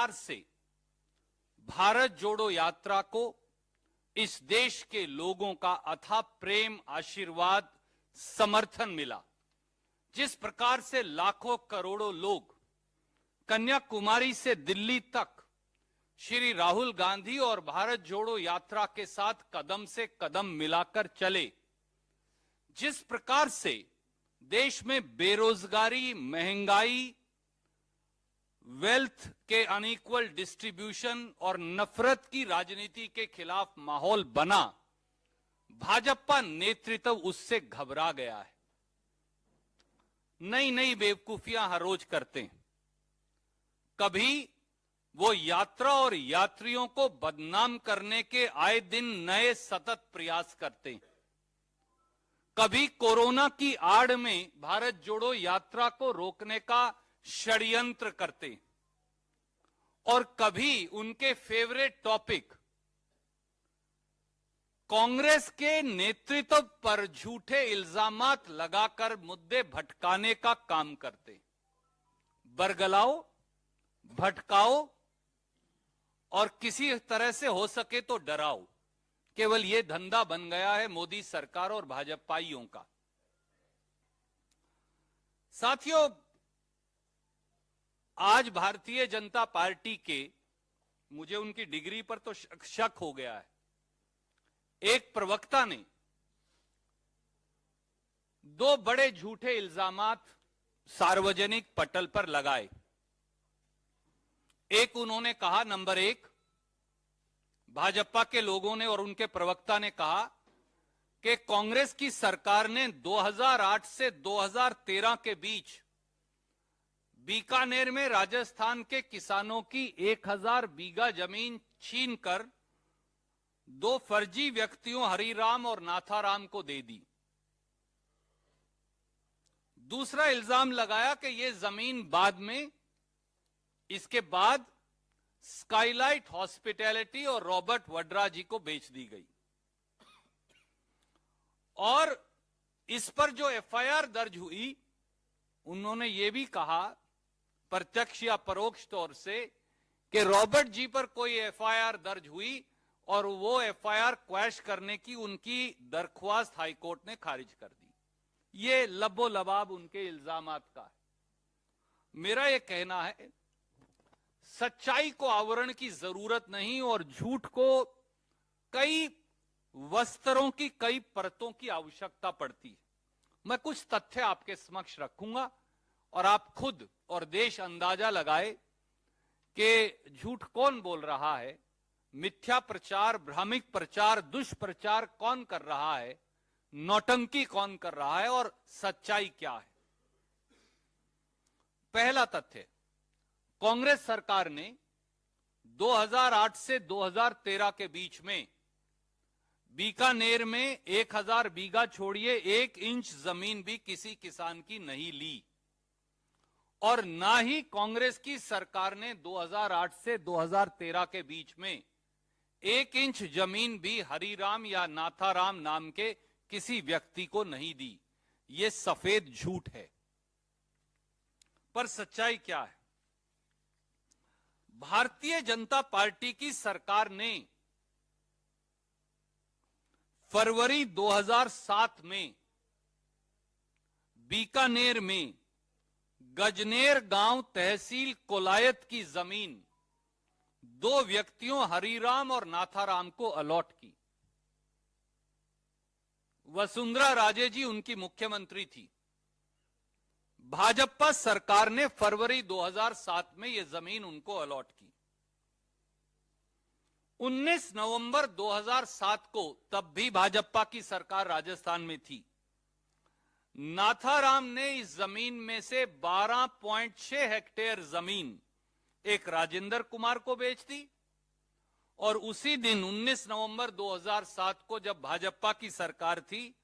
प्रकार से भारत जोड़ो यात्रा को इस देश के लोगों का अथाह प्रेम, आशीर्वाद, समर्थन मिला, जिस प्रकार से लाखों करोड़ों लोग कन्याकुमारी से दिल्ली तक श्री राहुल गांधी और भारत जोड़ो यात्रा के साथ कदम से कदम मिलाकर चले, जिस प्रकार से देश में बेरोजगारी, महंगाई, वेल्थ के अनइक्वल डिस्ट्रीब्यूशन और नफरत की राजनीति के खिलाफ माहौल बना, भाजपा नेतृत्व उससे घबरा गया है। नई नई बेवकूफियां हर रोज करते हैं। कभी वो यात्रा और यात्रियों को बदनाम करने के आए दिन नए सतत प्रयास करते हैं। कभी कोरोना की आड़ में भारत जोड़ो यात्रा को रोकने का षड्यंत्र करते हैं, और कभी उनके फेवरेट टॉपिक कांग्रेस के नेतृत्व पर झूठे इल्जामात लगाकर मुद्दे भटकाने का काम करते। बरगलाओ, भटकाओ और किसी तरह से हो सके तो डराओ, केवल यह धंधा बन गया है मोदी सरकार और भाजपाइयों का। साथियों, आज भारतीय जनता पार्टी के, मुझे उनकी डिग्री पर तो शक हो गया है, एक प्रवक्ता ने दो बड़े झूठे इल्जामात सार्वजनिक पटल पर लगाए। एक, उन्होंने कहा, नंबर एक, भाजपा के लोगों ने और उनके प्रवक्ता ने कहा कि कांग्रेस की सरकार ने 2008 से 2013 के बीच बीकानेर में राजस्थान के किसानों की 1000 बीघा जमीन छीनकर दो फर्जी व्यक्तियों हरिराम और नाथाराम को दे दी। दूसरा इल्जाम लगाया कि यह जमीन बाद में, इसके बाद स्काईलाइट हॉस्पिटैलिटी और रॉबर्ट वड्रा जी को बेच दी गई। और इस पर जो एफआईआर दर्ज हुई, उन्होंने यह भी कहा प्रत्यक्ष या परोक्ष तौर से कि रॉबर्ट जी पर कोई एफआईआर दर्ज हुई और वो एफआईआर क्वैश करने की उनकी दरख्वास्त हाईकोर्ट ने खारिज कर दी। ये लबो लबाब उनके इल्जामात का है। मेरा यह कहना है, सच्चाई को आवरण की जरूरत नहीं और झूठ को कई वस्त्रों की, कई परतों की आवश्यकता पड़ती है। मैं कुछ तथ्य आपके समक्ष रखूंगा और आप खुद और देश अंदाजा लगाए कि झूठ कौन बोल रहा है, मिथ्या प्रचार, भ्रामिक प्रचार, दुष्प्रचार कौन कर रहा है, नौटंकी कौन कर रहा है और सच्चाई क्या है। पहला तथ्य, कांग्रेस सरकार ने 2008 से 2013 के बीच में बीकानेर में 1000 बीघा छोड़िए 1 इंच जमीन भी किसी किसान की नहीं ली, और ना ही कांग्रेस की सरकार ने 2008 से 2013 के बीच में 1 इंच जमीन भी हरिराम या नाथाराम नाम के किसी व्यक्ति को नहीं दी। यह सफेद झूठ है। पर सच्चाई क्या है? भारतीय जनता पार्टी की सरकार ने फरवरी 2007 में बीकानेर में गजनेर गांव तहसील कोलायत की जमीन दो व्यक्तियों हरिराम और नाथाराम को अलॉट की। वसुंधरा राजे जी उनकी मुख्यमंत्री थी। भाजपा सरकार ने फरवरी 2007 में यह जमीन उनको अलॉट की। 19 नवंबर 2007 को, तब भी भाजपा की सरकार राजस्थान में थी, नाथाराम ने इस जमीन में से 12.6 हेक्टेयर जमीन एक राजेंद्र कुमार को बेच दी, और उसी दिन 19 नवंबर 2007 को जब भाजपा की सरकार थी,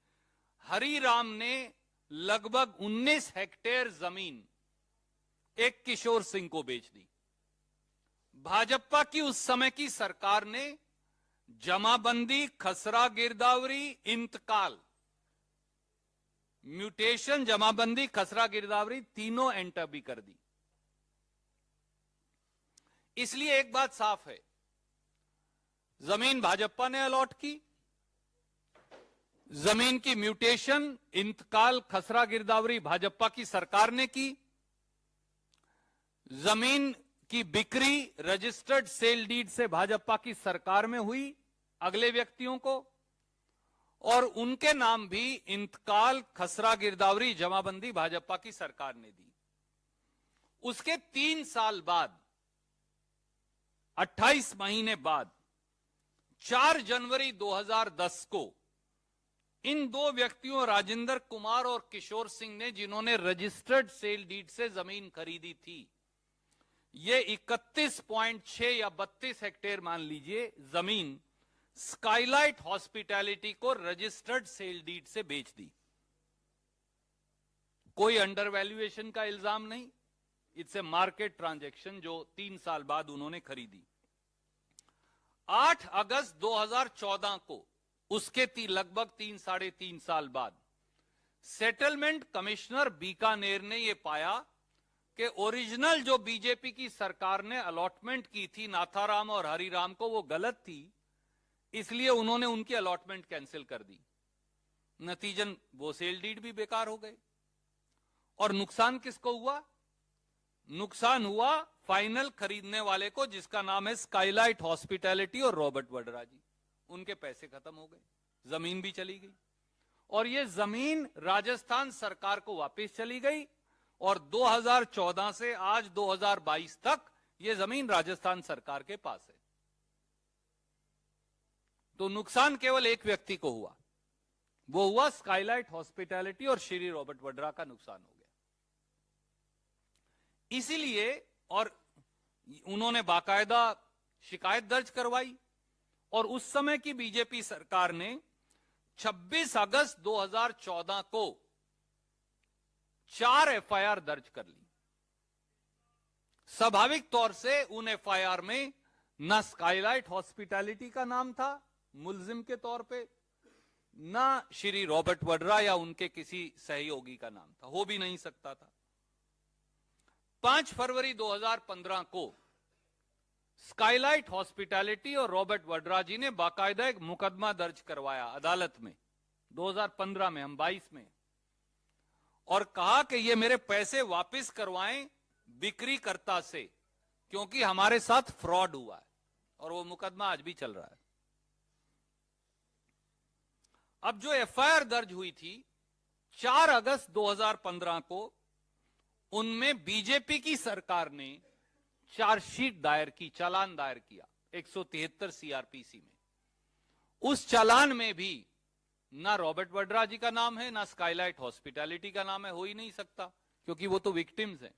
हरिराम ने लगभग 19 हेक्टेयर जमीन एक किशोर सिंह को बेच दी। भाजपा की उस समय की सरकार ने जमाबंदी, खसरा गिरदावरी, इंतकाल, म्यूटेशन, जमाबंदी, खसरा गिरदावरी तीनों एंटर भी कर दी। इसलिए एक बात साफ है, जमीन भाजपा ने अलॉट की, जमीन की म्यूटेशन, इंतकाल, खसरा गिरदावरी भाजपा की सरकार ने की, जमीन की बिक्री रजिस्टर्ड सेल डीड से भाजपा की सरकार में हुई अगले व्यक्तियों को, और उनके नाम भी इंतकाल, खसरा गिरदावरी, जमाबंदी भाजपा की सरकार ने दी। उसके 3 साल बाद, 28 महीने बाद, 4 जनवरी 2010 को इन 2 व्यक्तियों राजेंद्र कुमार और किशोर सिंह ने, जिन्होंने रजिस्टर्ड सेल डीड से जमीन खरीदी थी, ये 31.6 या 32 हेक्टेयर मान लीजिए जमीन स्काईलाइट हॉस्पिटैलिटी को रजिस्टर्ड सेल डीड से बेच दी। कोई अंडर वैल्यूएशन का इल्जाम नहीं, इट्स ए मार्केट ट्रांजैक्शन जो 3 साल बाद उन्होंने खरीदी। 8 अगस्त 2014 को, उसके लगभग 3-3.5 साल बाद, सेटलमेंट कमिश्नर बीकानेर ने यह पाया कि ओरिजिनल जो बीजेपी की सरकार ने अलॉटमेंट की थी नाथाराम और हरिराम को, वो गलत थी, इसलिए उन्होंने उनकी अलॉटमेंट कैंसिल कर दी। नतीजन वो सेल डीड भी बेकार हो गए। और नुकसान किसको हुआ? नुकसान हुआ फाइनल खरीदने वाले को, जिसका नाम है स्काईलाइट हॉस्पिटैलिटी और रॉबर्ट वड्रा जी। उनके पैसे खत्म हो गए, जमीन भी चली गई, और ये जमीन राजस्थान सरकार को वापस चली गई, और 2014 से आज 2022 तक ये जमीन राजस्थान सरकार के पास है। तो नुकसान केवल एक व्यक्ति को हुआ, वो हुआ स्काईलाइट हॉस्पिटैलिटी और श्री रॉबर्ट वड्रा का नुकसान हो गया। इसीलिए, और उन्होंने बाकायदा शिकायत दर्ज करवाई, और उस समय की बीजेपी सरकार ने 26 अगस्त 2014 को 4 एफआईआर दर्ज कर ली। स्वाभाविक तौर से उन एफआईआर में न स्काईलाइट हॉस्पिटैलिटी का नाम था मुलजिम के तौर पे, ना श्री रॉबर्ट वड्रा या उनके किसी सहयोगी का नाम था, हो भी नहीं सकता था। 5 फरवरी 2015 को स्काईलाइट हॉस्पिटैलिटी और रॉबर्ट वड्रा जी ने बाकायदा एक मुकदमा दर्ज करवाया अदालत में, 2015 में, हम 22 में, और कहा कि ये मेरे पैसे वापस करवाएं बिक्रीकर्ता से, क्योंकि हमारे साथ फ्रॉड हुआ है। और वो मुकदमा आज भी चल रहा है। अब जो एफआईआर दर्ज हुई थी 4 अगस्त 2015 को, उनमें बीजेपी की सरकार ने चार्जशीट दायर की, चालान दायर किया 173 सीआरपीसी में। उस चालान में भी ना रॉबर्ट वड्रा जी का नाम है, ना स्काईलाइट हॉस्पिटैलिटी का नाम है, हो ही नहीं सकता, क्योंकि वो तो विक्टिम्स हैं।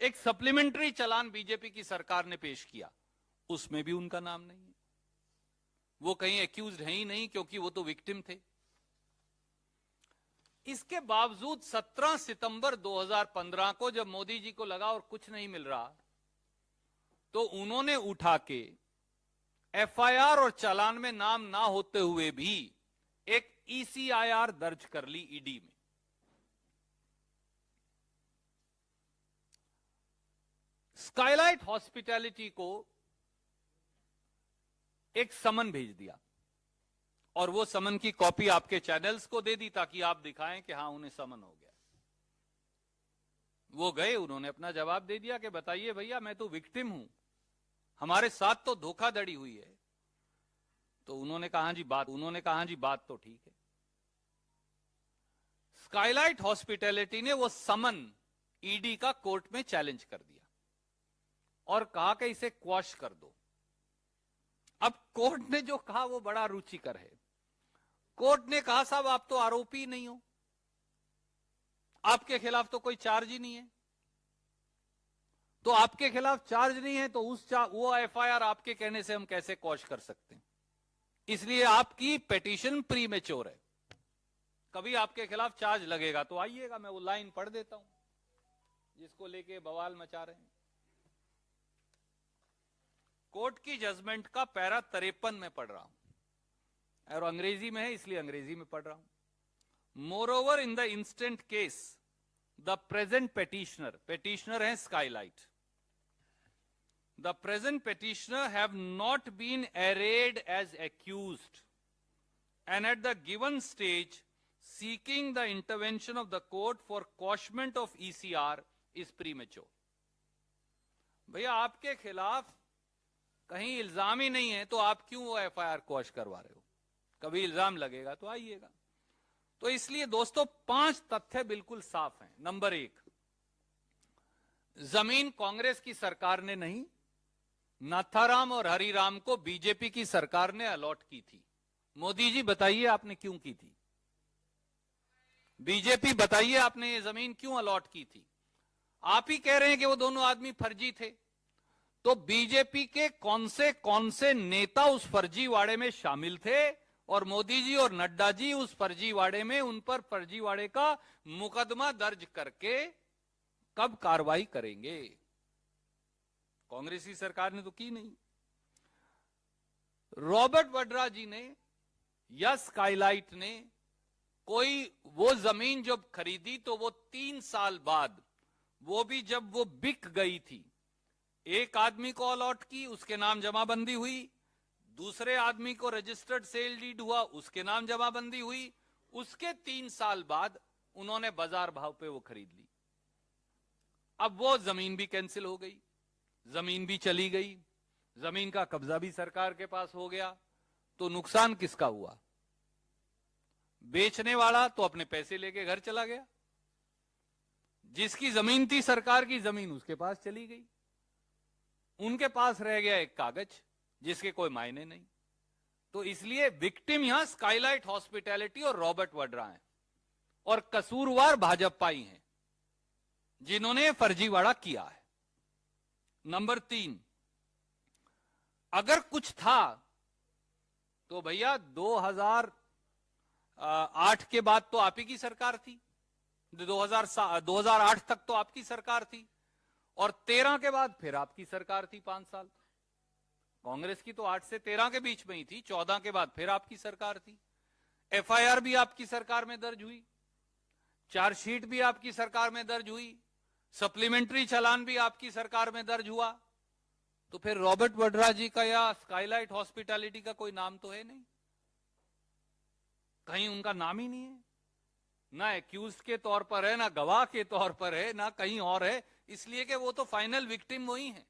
एक सप्लीमेंट्री चालान बीजेपी की सरकार ने पेश किया, उसमें भी उनका नाम नहीं है। वो कहीं एक्यूज्ड है ही नहीं, क्योंकि वो तो विक्टिम थे। इसके बावजूद 17 सितंबर 2015 को जब मोदी जी को लगा और कुछ नहीं मिल रहा, तो उन्होंने उठा के एफआईआर और चालान में नाम ना होते हुए भी एक ईसीआईआर दर्ज कर ली ईडी में। स्काईलाइट हॉस्पिटैलिटी को एक समन भेज दिया, और वो समन की कॉपी आपके चैनल्स को दे दी, ताकि आप दिखाएं कि हां उन्हें समन हो गया। वो गए, उन्होंने अपना जवाब दे दिया कि बताइए भैया, मैं तो विक्टिम हूं, हमारे साथ तो धोखाधड़ी हुई है। तो उन्होंने कहा जी बात तो ठीक है। स्काईलाइट हॉस्पिटैलिटी ने वो समन ईडी का कोर्ट में चैलेंज कर दिया और कहा कि इसे क्वॉश कर दो। अब कोर्ट ने जो कहा वो बड़ा रुचिकर है। कोर्ट ने कहा साहब आप तो आरोपी नहीं हो, आपके खिलाफ तो कोई चार्ज ही नहीं है, तो आपके खिलाफ चार्ज नहीं है तो वो एफआईआर आपके कहने से हम कैसे क्वॉश कर सकते हैं, इसलिए आपकी पिटीशन प्रीमेच्योर है। कभी आपके खिलाफ चार्ज लगेगा तो आइएगा, मैं वो लाइन पढ़ देता हूं जिसको लेके बवाल मचा रहे हैं। कोर्ट की जजमेंट का पैरा 53 में पढ़ रहा हूं, और अंग्रेजी में है इसलिए अंग्रेजी में पढ़ रहा हूं। Moreover in the instant case the present petitioner है Skylight, the present petitioner have not been arraigned as accused, and at the given stage seeking the intervention of the court for quashment of ECR is premature. भैया आपके खिलाफ कहीं इल्जाम ही नहीं है तो आप क्यों वो एफआईआर क्वॉश करवा रहे हो? कभी इल्जाम लगेगा तो आइएगा। तो इसलिए दोस्तों 5 तथ्य बिल्कुल साफ हैं। नंबर 1, जमीन कांग्रेस की सरकार ने नहीं, नाथाराम और हरिराम को बीजेपी की सरकार ने अलॉट की थी। मोदी जी बताइए आपने क्यों की थी? बीजेपी बताइए आपने ये जमीन क्यों अलॉट की थी? आप ही कह रहे हैं कि वो दोनों आदमी फर्जी थे, तो बीजेपी के कौन से नेता उस फर्जीवाड़े में शामिल थे और मोदी जी और नड्डा जी उस फर्जीवाड़े में उन पर फर्जीवाड़े का मुकदमा दर्ज करके कब कार्रवाई करेंगे? कांग्रेस की सरकार ने तो की नहीं। रॉबर्ट वड्रा जी ने या स्काईलाइट ने कोई वो जमीन जब खरीदी तो वो 3 साल बाद, वो भी जब वो बिक गई थी, एक आदमी को अलॉट की, उसके नाम जमाबंदी हुई, दूसरे आदमी को रजिस्टर्ड सेल डीड हुआ, उसके नाम जमाबंदी हुई, उसके 3 साल बाद उन्होंने बाजार भाव पे वो खरीद ली। अब वो जमीन भी कैंसिल हो गई, जमीन भी चली गई, जमीन का कब्जा भी सरकार के पास हो गया, तो नुकसान किसका हुआ? बेचने वाला तो अपने पैसे लेके घर चला गया, जिसकी जमीन थी सरकार की जमीन उसके पास चली गई, उनके पास रह गया एक कागज जिसके कोई मायने नहीं। तो इसलिए विक्टिम यहां स्काईलाइट हॉस्पिटैलिटी और रॉबर्ट वड्रा हैं और कसूरवार भाजपा ही हैं जिन्होंने फर्जीवाड़ा किया है। नंबर 3, अगर कुछ था तो भैया 2008 के बाद तो आप ही की सरकार थी, 2008 तक तो आपकी सरकार थी और 13 के बाद फिर आपकी सरकार थी 5 साल। कांग्रेस की तो 8 से 13 के बीच में ही थी, 14 के बाद फिर आपकी सरकार थी। एफआईआर भी आपकी सरकार में दर्ज हुई, चार्जशीट भी आपकी सरकार में दर्ज हुई, सप्लीमेंट्री चालान भी आपकी सरकार में दर्ज हुआ। तो फिर रॉबर्ट वड्रा जी का या स्काईलाइट हॉस्पिटैलिटी का कोई नाम तो है नहीं, कहीं उनका नाम ही नहीं है, ना एक्यूज के तौर पर है, ना गवाह के तौर पर है, ना कहीं और है, इसलिए कि वो तो फाइनल विक्टिम वही है।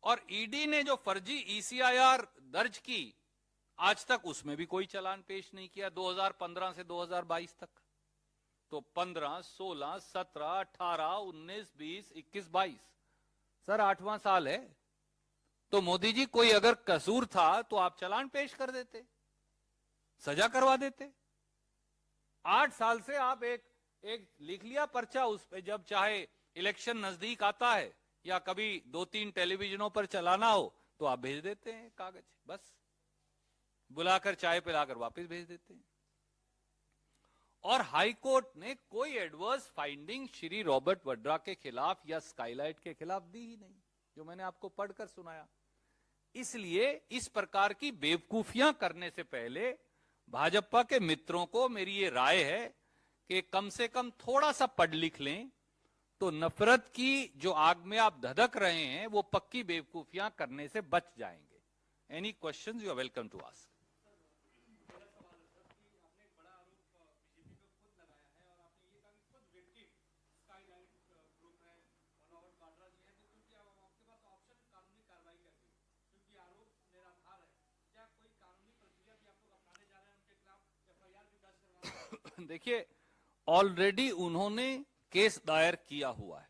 और ईडी ने जो फर्जी ईसीआईआर दर्ज की, आज तक उसमें भी कोई चालान पेश नहीं किया 2015 से 2022 तक। तो 15, 16, 17, 18, 19, 20, 21, 22, सर 8वां साल है। तो मोदी जी कोई अगर कसूर था तो आप चालान पेश कर देते, सजा करवा देते। 8 साल से आप एक लिख लिया पर्चा, उस पे जब चाहे इलेक्शन नजदीक आता है या कभी 2-3 टेलीविजनों पर चलाना हो तो आप भेज देते हैं कागज, बस बुलाकर चाय पिलाकर वापस भेज देते हैं। और हाई कोर्ट ने कोई adverse finding Shri Robert Vadra के खिलाफ या स्काईलाइट के खिलाफ दी ही नहीं, जो मैंने आपको पढ़कर सुनाया। इसलिए इस प्रकार की बेवकूफियां करने से पहले भाजपा के मित्रों को मेरी ये राय है कि कम से कम थोड़ा सा पढ़ लिख लें, तो नफरत की जो आग में आप धधक रहे हैं वो पक्की बेवकूफियां करने से बच जाएंगे। Any questions you are welcome to ask. देखिए, ऑलरेडी उन्होंने केस दायर किया हुआ है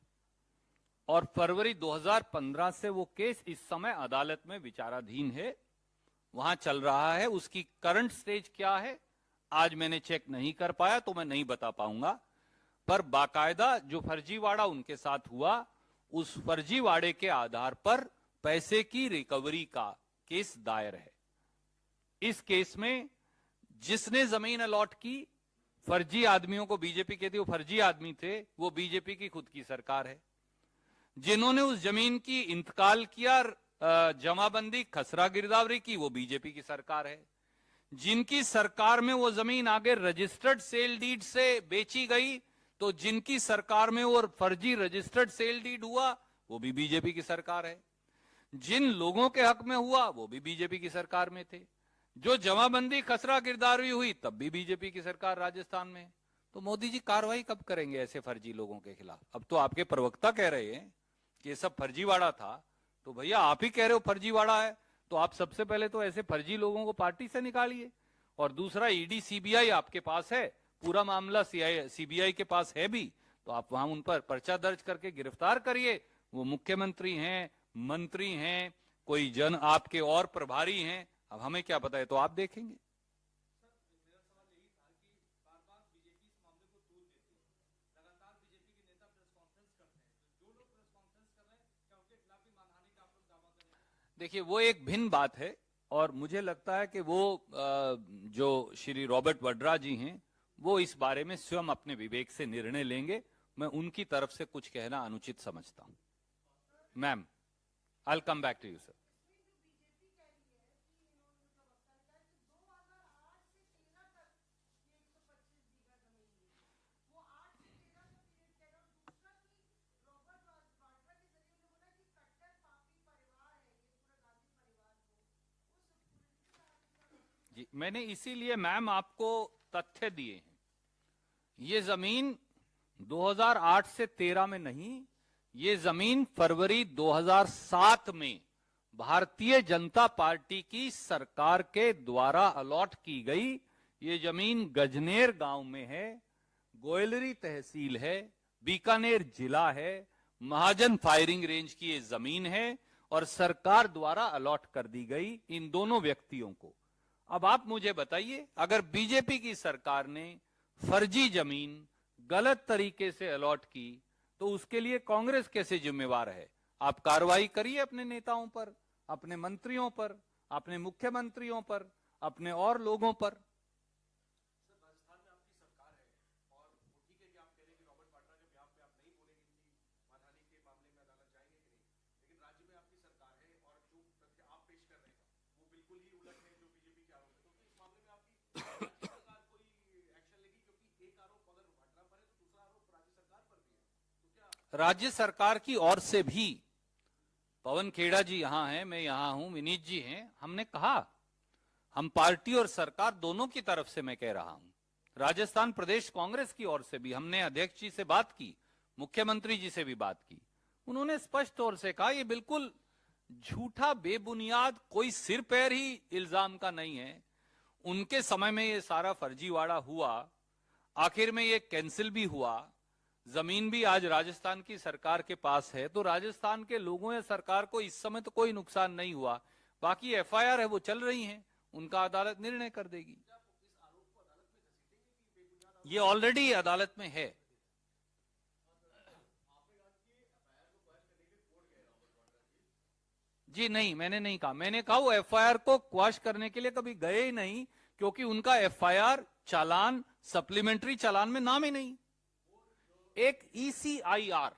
और फरवरी 2015 से वो केस इस समय अदालत में विचाराधीन है, वहां चल रहा है। उसकी करंट स्टेज क्या है आज मैंने चेक नहीं कर पाया तो मैं नहीं बता पाऊंगा, पर बाकायदा जो फर्जीवाड़ा उनके साथ हुआ उस फर्जीवाड़े के आधार पर पैसे की रिकवरी का केस दायर है। इस केस में जिसने जमीन अलॉट की फर्जी आदमियों को बीजेपी कहती, वो फर्जी आदमी थे, वो बीजेपी की खुद की सरकार है। जिन्होंने उस जमीन की इंतकाल किया, जमाबंदी खसरा गिरदावरी की, वो बीजेपी की सरकार है। जिनकी सरकार में वो जमीन आगे रजिस्टर्ड सेल डीड से बेची गई, तो जिनकी सरकार में वो फर्जी रजिस्टर्ड सेल डीड हुआ वो भी बीजेपी की सरकार है। जिन लोगों के हक में हुआ वो भी बीजेपी की सरकार में थे। जो जमाबंदी खसरा गिरदावरी हुई तब भी बीजेपी की सरकार राजस्थान में। तो मोदी जी कार्रवाई कब करेंगे ऐसे फर्जी लोगों के खिलाफ? अब तो आपके प्रवक्ता कह रहे हैं कि ये सब फर्जीवाड़ा था, तो भैया आप ही कह रहे हो फर्जीवाड़ा है, तो आप सबसे पहले तो ऐसे फर्जी लोगों को पार्टी से निकालिए। और दूसरा, ईडी सीबीआई आपके पास है, पूरा मामला सीबीआई के पास है भी, तो आप वहां उन पर पर्चा दर्ज करके गिरफ्तार करिए। वो मुख्यमंत्री हैं, मंत्री हैं, कोई जन आपके और प्रभारी हैं, अब हमें क्या पता है, तो आप देखेंगे। देखिए, वो एक भिन्न बात है, और मुझे लगता है कि वो जो श्री रॉबर्ट वड्रा जी हैं, वो इस बारे में स्वयं अपने विवेक से निर्णय लेंगे। मैं उनकी तरफ से कुछ कहना अनुचित समझता हूं। Ma'am, I will come back to you sir. जी, मैंने इसीलिए मैम आपको तथ्य दिए हैं। ये जमीन 2008 से 13 में नहीं, ये जमीन फरवरी 2007 में भारतीय जनता पार्टी की सरकार के द्वारा अलॉट की गई। ये जमीन गजनेर गांव में है, गोयलरी तहसील है, बीकानेर जिला है, महाजन फायरिंग रेंज की ये जमीन है, और सरकार द्वारा अलॉट कर दी गई इन दोनों व्यक्तियों को। अब आप मुझे बताइए, अगर बीजेपी की सरकार ने फर्जी जमीन गलत तरीके से अलॉट की, तो उसके लिए कांग्रेस कैसे जिम्मेवार है? आप कार्रवाई करिए अपने नेताओं पर, अपने मंत्रियों पर, अपने मुख्यमंत्रियों पर, अपने और लोगों पर। राज्य सरकार की ओर से भी, पवन खेड़ा जी यहां हैं, मैं यहां हूं, विनीत जी हैं, हमने कहा, हम पार्टी और सरकार दोनों की तरफ से मैं कह रहा हूं, राजस्थान प्रदेश कांग्रेस की ओर से भी हमने अध्यक्ष जी से बात की, मुख्यमंत्री जी से भी बात की। उन्होंने स्पष्ट तौर से कहा, ये बिल्कुल झूठा, बेबुनियाद, कोई सिर पैर ही इल्जाम का नहीं है। उनके समय में ये सारा फर्जीवाड़ा हुआ, आखिर में ये कैंसिल भी हुआ, जमीन भी आज राजस्थान की सरकार के पास है, तो राजस्थान के लोगों या सरकार को इस समय तो कोई नुकसान नहीं हुआ। बाकी एफआईआर है वो चल रही है, उनका अदालत निर्णय कर देगी। ये ऑलरेडी अदालत में है। जी नहीं, मैंने नहीं कहा, मैंने कहा वो एफआईआर को क्वाश करने के लिए कभी गए ही नहीं, क्योंकि उनका एफआईआर चालान, सप्लीमेंट्री चालान में नाम ही नहीं। एक ईसीआईआर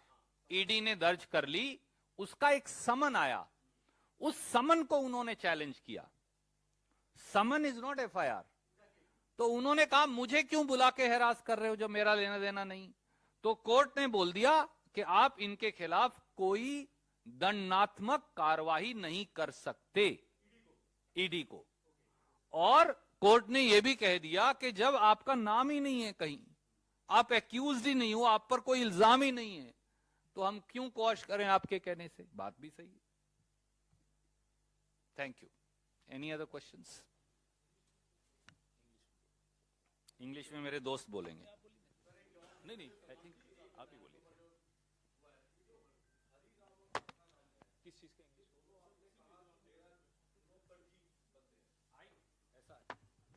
ईडी ने दर्ज कर ली, उसका एक समन आया, उस समन को उन्होंने चैलेंज किया। Someone is not FIR. तो उन्होंने कहा, मुझे क्यों बुला के हैरास कर रहे हो जब मेरा लेना देना नहीं? तो कोर्ट ने बोल दिया कि आप इनके खिलाफ कोई दंडात्मक कार्रवाई नहीं कर सकते, ईडी को। और कोर्ट ने यह भी कह दिया कि जब आपका नाम ही नहीं है कहीं, आप एक्यूज ही नहीं हो, आप पर कोई इल्जाम ही नहीं है, तो हम क्यों क्वॉश करें आपके कहने से? बात भी सही है। Thank you. Any other questions? English में मेरे दोस्त बोलेंगे। नहीं नहीं, आई थिंक आप ही बोलिए। किस चीज का इंग्लिश?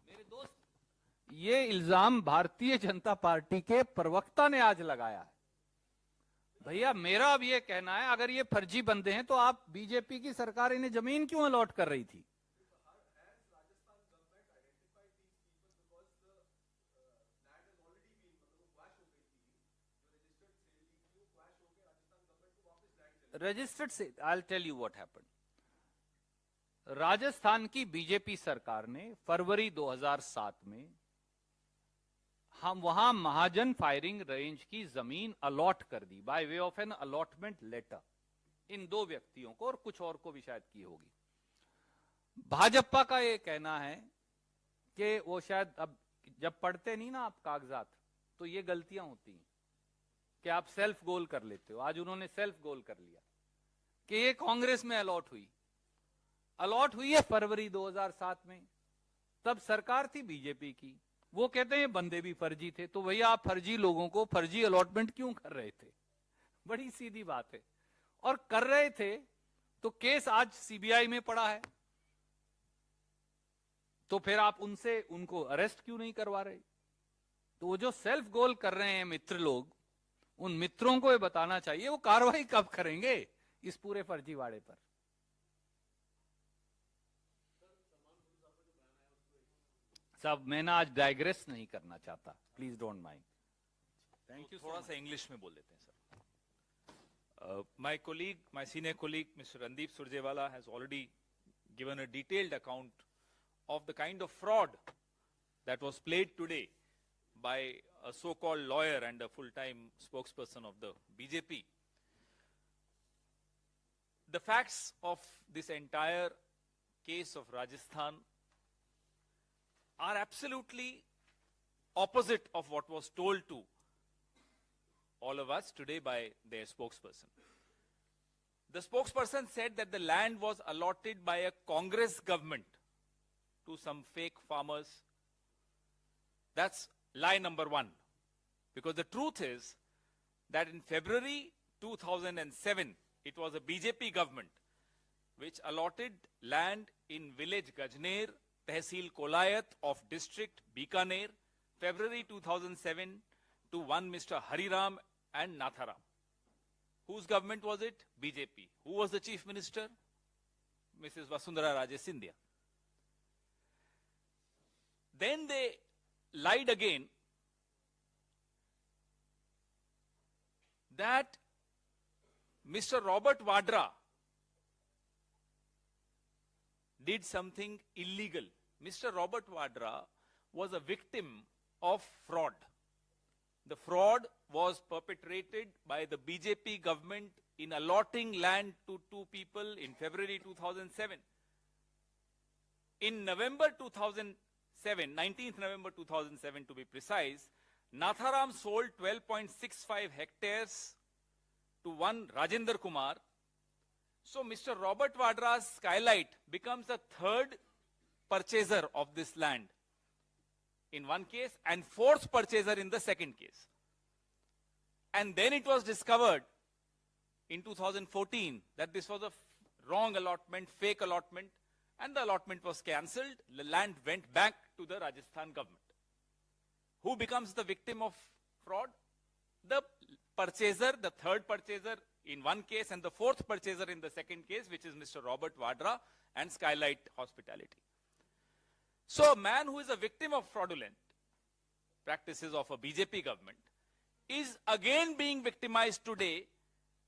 मेरे दोस्त, ये इल्जाम भारतीय जनता पार्टी के प्रवक्ता ने आज लगाया है। भैया, मेरा अब ये कहना है, अगर ये फर्जी बंदे हैं तो आप बीजेपी की सरकार इन्हें जमीन क्यों अलॉट कर रही थी? रजिस्टर्ड से, I will tell you what happened. Rajasthan की बीजेपी सरकार ने फरवरी 2007 में हम वहां महाजन फायरिंग रेंज की जमीन अलॉट कर दी, by way of an allotment letter. इन 2 व्यक्तियों को, और कुछ और को भी शायद की होगी। भाजपा का ये कहना है कि वो शायद, अब जब पढ़ते नहीं ना आप कागजात, तो ये गलतियां होती हैं कि आप सेल्फ गोल कर लेते हो। आज उन्होंने सेल्फ गोल कर लिया कि ये कांग्रेस में अलॉट हुई है फरवरी 2007 में, तब सरकार थी बीजेपी की। वो कहते हैं बंदे भी फर्जी थे, तो भैया आप फर्जी लोगों को फर्जी अलॉटमेंट क्यों कर रहे थे? बड़ी सीधी बात है। और कर रहे थे तो केस आज सीबीआई में पड़ा है, तो फिर आप उनको अरेस्ट क्यों नहीं करवा रहे? तो वो जो सेल्फ गोल कर रहे हैं मित्र लोग, उन मित्रों को ये बताना चाहिए वो कार्रवाई कब करेंगे इस पूरे फर्जीवाड़े पर। सब मैं ना आज डाइग्रेस नहीं करना चाहता, please don't mind. Thank you. थोड़ा सा इंग्लिश में बोल देते हैं sir. My colleague, my senior colleague, Mr. Randeep Surjewala has already given a detailed account of the kind of fraud that was played today by a so-called lawyer and a full-time spokesperson of the BJP. The facts of this entire case of Rajasthan are absolutely opposite of what was told to all of us today by their spokesperson. The spokesperson said that the land was allotted by a Congress government to some fake farmers. That's lie number 1. Because the truth is that in February 2007, it was a BJP government which allotted land in village Gajner, Tehsil Kolayat of district Bikaner, February 2007 to one Mr. Hariram and Natharam. Whose government was it? BJP. Who was the chief minister? Mrs. Vasundhara Raje Scindia. Then they lied again that Mr. Robert Vadra did something illegal. Mr. Robert Vadra was a victim of fraud. The fraud was perpetrated by the BJP government in allotting land to 2 people in February 2007. In November 2007, 19th November 2007 to be precise, Natharam sold 12.65 hectares to one Rajendra Kumar. So Mr. Robert Vadra's Skylight becomes a 3rd purchaser of this land in one case and 4th purchaser in the second case. And then it was discovered in 2014 that this was a wrong allotment, fake allotment, and the allotment was cancelled. The land went back to the Rajasthan government. Who becomes the victim of fraud? The purchaser, the 3rd purchaser in one case and the 4th purchaser in the second case, which is Mr. Robert Vadra and Skylight Hospitality. So a man who is a victim of fraudulent practices of a BJP government is again being victimized today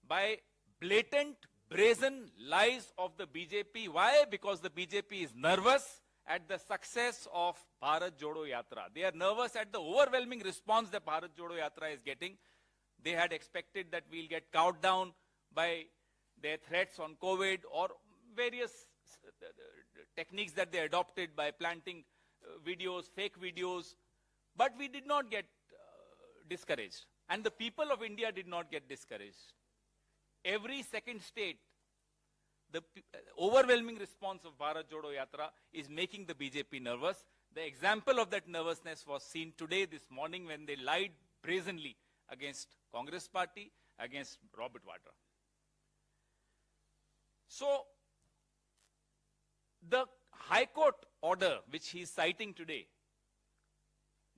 by blatant, brazen lies of the BJP. Why? Because the BJP is nervous at the success of Bharat Jodo Yatra. They are nervous at the overwhelming response that Bharat Jodo Yatra is getting. They had expected that we'll get cowed down by their threats on COVID or various techniques that they adopted by planting videos, fake videos. But we did not get discouraged. And the people of India did not get discouraged. Every second state, the overwhelming response of Bharat Jodo Yatra is making the BJP nervous. The example of that nervousness was seen today, this morning, when they lied brazenly against Congress party, against Robert Vadra. So, the High Court order which he is citing today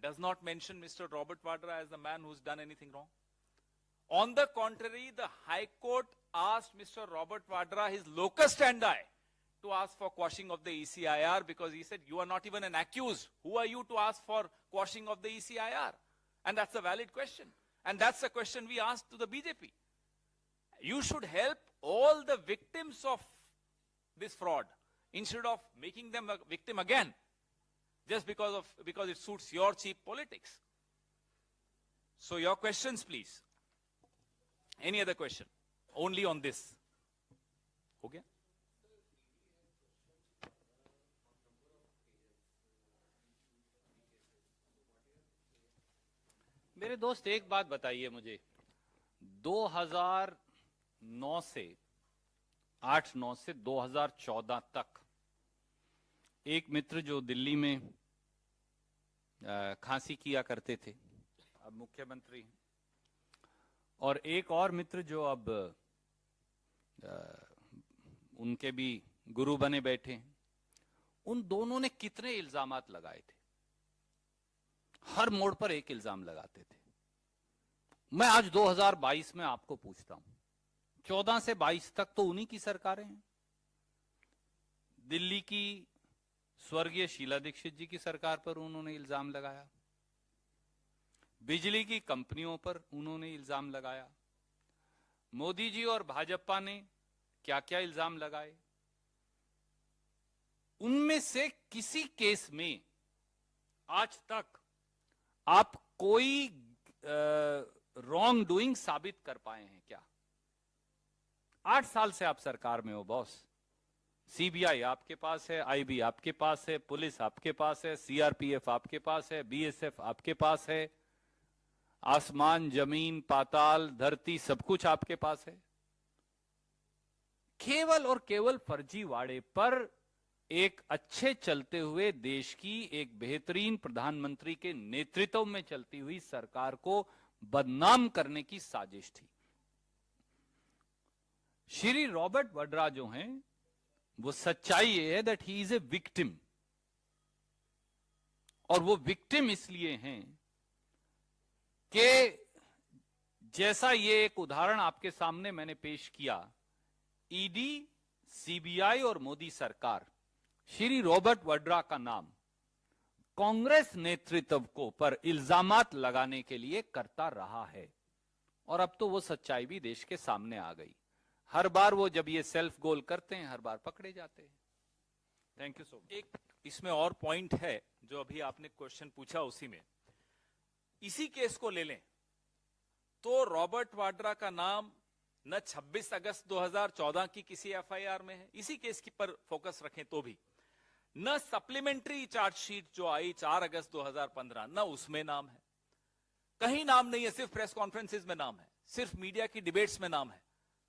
does not mention Mr. Robert Vadra as the man who's done anything wrong. On the contrary, the High Court asked Mr. Robert Vadra his locus standi to ask for quashing of the ECIR because he said, you are not even an accused. Who are you to ask for quashing of the ECIR? And that's a valid question. And that's a question we asked to the BJP. You should help all the victims of this fraud instead of making them a victim again just because it suits your cheap politics. So your questions, please. Any other question? Only on this. हो गया। मेरे दोस्त एक बात बताइए मुझे, 2009 से 8-9 से 2014 तक एक मित्र जो दिल्ली में खांसी किया करते थे, अब मुख्यमंत्री हैं, और एक और मित्र जो अब उनके भी गुरु बने बैठे हैं, उन दोनों ने कितने इल्जामात लगाए थे। हर मोड़ पर एक इल्जाम लगाते थे। मैं आज 2022 में आपको पूछता हूं, 14 से 22 तक तो उन्हीं की सरकारें हैं। दिल्ली की स्वर्गीय शीला दीक्षित जी की सरकार पर उन्होंने इल्जाम लगाया, बिजली की कंपनियों पर उन्होंने इल्जाम लगाया, मोदी जी और भाजपा ने क्या क्या इल्जाम लगाए। उनमें से किसी केस में आज तक आप कोई रॉन्ग डूइंग साबित कर पाए हैं क्या? 8 साल से आप सरकार में हो बॉस। सीबीआई आपके पास है, आईबी आपके पास है, पुलिस आपके पास है, सीआरपीएफ आपके पास है, बीएसएफ आपके पास है, आसमान जमीन पाताल धरती सब कुछ आपके पास है। केवल और केवल फर्जीवाड़े पर एक अच्छे चलते हुए देश की एक बेहतरीन प्रधानमंत्री के नेतृत्व में चलती हुई सरकार को बदनाम करने की साजिश थी। श्री रॉबर्ट वड्रा जो हैं, वो सच्चाई ये है that he is a victim, और वो विक्टिम इसलिए हैं कि जैसा ये एक उदाहरण आपके सामने मैंने पेश किया, ईडी, सीबीआई और मोदी सरकार श्री रॉबर्ट वड्रा का नाम कांग्रेस नेतृत्व को पर इल्जामात लगाने के लिए करता रहा है, और अब तो वो सच्चाई भी देश के सामने आ गई। हर बार वो जब ये सेल्फ गोल करते हैं, हर बार पकड़े जाते हैं। Thank you so much. एक इसमें और पॉइंट है जो अभी आपने क्वेश्चन पूछा, उसी में इसी केस को ले लें तो रॉबर्ट वाड्रा का नाम न 26 अगस्त 2014 की किसी एफआईआर में है, इसी केस की पर फोकस रखें तो भी, न सप्लीमेंट्री चार्जशीट जो आई 4 अगस्त 2015 न उसमें नाम है, कहीं नाम नहीं है, सिर्फ प्रेस कॉन्फ्रेंसेस में नाम है, सिर्फ मीडिया की डिबेट्स में नाम है।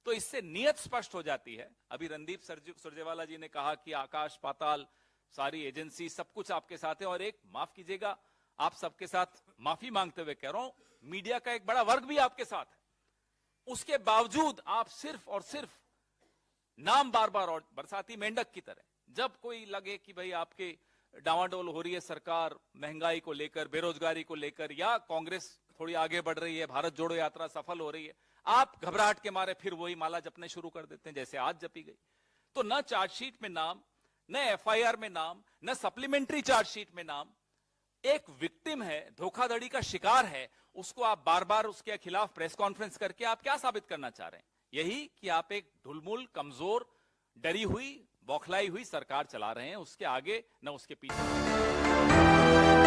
तो इससे नियत स्पष्ट हो जाती है। अभी रणदीप सुरजेवाला जी ने कहा कि आकाश पाताल सारी एजेंसी सब कुछ आपके साथ है, और एक माफ कीजिएगा, आप सबके साथ माफी मांगते हुए कह रहा हूं, मीडिया का एक बड़ा वर्ग भी आपके साथ है। उसके बावजूद आप सिर्फ और सिर्फ नाम बार बार, और बरसाती मेंढक की तरह, जब कोई लगे कि भाई आपके डावाडोल हो रही है सरकार महंगाई को लेकर, बेरोजगारी को लेकर, या कांग्रेस थोड़ी आगे बढ़ रही है, भारत जोड़ो यात्रा सफल हो रही है, आप घबराहट के मारे फिर वही माला जपने शुरू कर देते हैं जैसे आज जपी गई। तो न चार्जशीट में नाम, न एफआईआर में नाम, न सप्लीमेंट्री चार्जशीट में नाम। एक विक्टिम है, धोखाधड़ी का शिकार है, उसको आप बार बार उसके खिलाफ प्रेस कॉन्फ्रेंस करके आप क्या साबित करना चाह रहे हैं? यही कि आप एक ढुलमुल, कमजोर, डरी हुई, बौखलाई हुई सरकार चला रहे हैं, उसके आगे न उसके पीछे।